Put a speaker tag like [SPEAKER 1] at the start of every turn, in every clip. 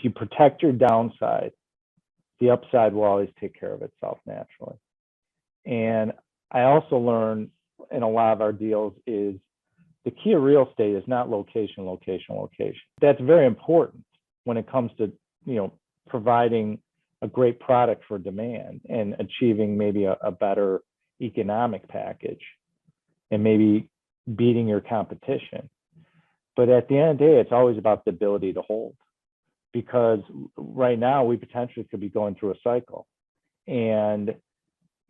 [SPEAKER 1] if you protect your downside, the upside will always take care of itself naturally. And I also learned in a lot of our deals is the key of real estate is not location, location, location. That's very important when it comes to, providing a great product for demand and achieving maybe a better economic package and maybe beating your competition. But at the end of the day, it's always about the ability to hold, because right now we potentially could be going through a cycle. And,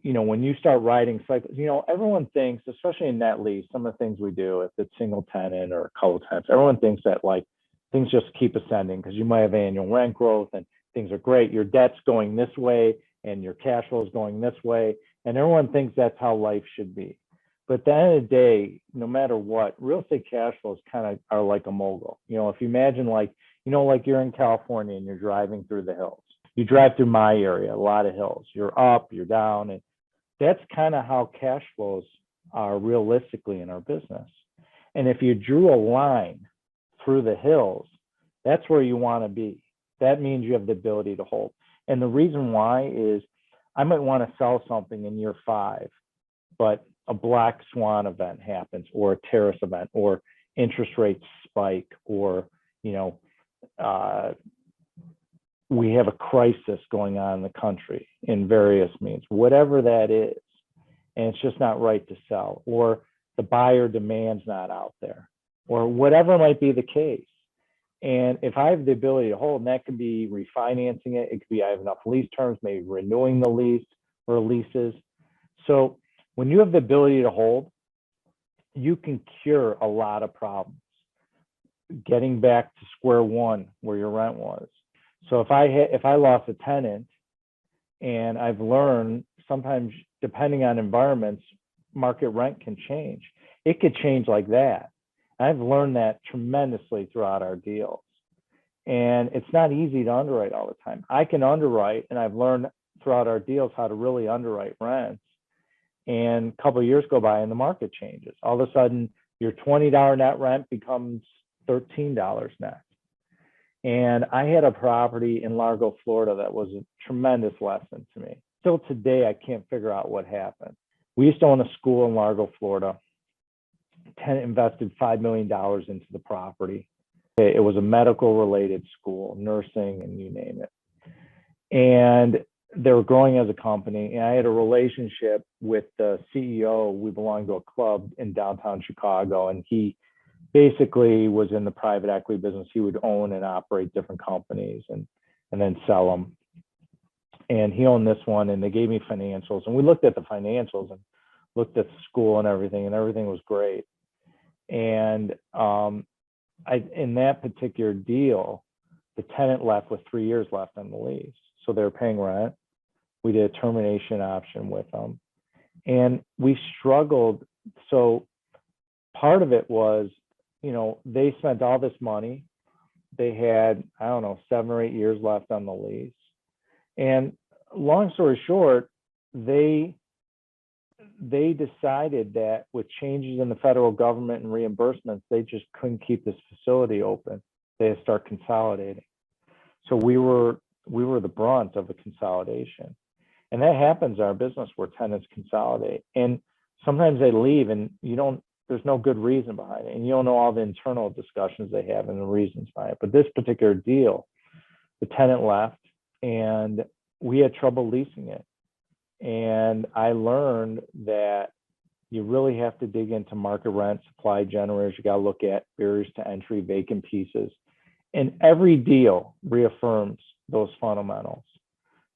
[SPEAKER 1] when you start riding cycles, everyone thinks, especially in net lease, some of the things we do, if it's single tenant or co-tenants, everyone thinks that like things just keep ascending because you might have annual rent growth and things are great. Your debt's going this way and your cash flow is going this way. And everyone thinks that's how life should be. But at the end of the day, no matter what, real estate cash flows kind of are like a mogul. If you imagine like you're in California and you're driving through the hills. You drive through my area, a lot of hills. You're up, you're down. And that's kind of how cash flows are realistically in our business. And if you drew a line through the hills, that's where you want to be. That means you have the ability to hold. And the reason why is I might want to sell something in year 5, but a black swan event happens, or a terrorist event, or interest rates spike, or we have a crisis going on in the country in various means, whatever that is, and it's just not right to sell, or the buyer demand's not out there, or whatever might be the case. And if I have the ability to hold, and that could be refinancing it, it could be I have enough lease terms, maybe renewing the lease or leases. So when you have the ability to hold, you can cure a lot of problems, getting back to square one where your rent was. So if I lost a tenant, and I've learned sometimes depending on environments, market rent can change. It could change like that. I've learned that tremendously throughout our deals. And it's not easy to underwrite all the time. I can underwrite, and I've learned throughout our deals how to really underwrite rents. And a couple of years go by and the market changes. All of a sudden, your $20 net rent becomes $13 net. And I had a property in Largo, Florida that was a tremendous lesson to me. Still today, I can't figure out what happened. We used to own a school in Largo, Florida. Tenant invested $5 million into the property. It was a medical related school, nursing, and you name it. And they were growing as a company. And I had a relationship with the CEO. We belonged to a club in downtown Chicago, and he basically was in the private equity business. He would own and operate different companies and then sell them. And he owned this one, and they gave me financials. And we looked at the financials and looked at the school and everything was great. And in that particular deal, the tenant left with 3 years left on the lease. So they were paying rent. We did a termination option with them. And we struggled. So part of it was, they spent all this money. They had, 7 or 8 years left on the lease. And long story short, they decided that with changes in the federal government and reimbursements, they just couldn't keep this facility open. They had to start consolidating. So we were the brunt of the consolidation. And that happens in our business where tenants consolidate. And sometimes they leave and there's no good reason behind it. And you don't know all the internal discussions they have and the reasons behind it. But this particular deal, the tenant left and we had trouble leasing it. And I learned that you really have to dig into market rent, supply generators. You got to look at barriers to entry, vacant pieces. And every deal reaffirms those fundamentals.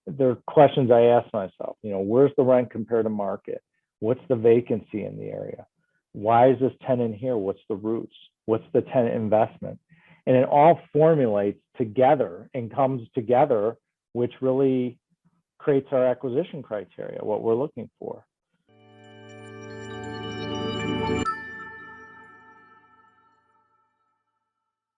[SPEAKER 1] There are questions I ask myself, where's the rent compared to market? What's the vacancy in the area? Why is this tenant here? What's the roots? What's the tenant investment? And it all formulates together and comes together, which really creates our acquisition criteria, what we're looking for.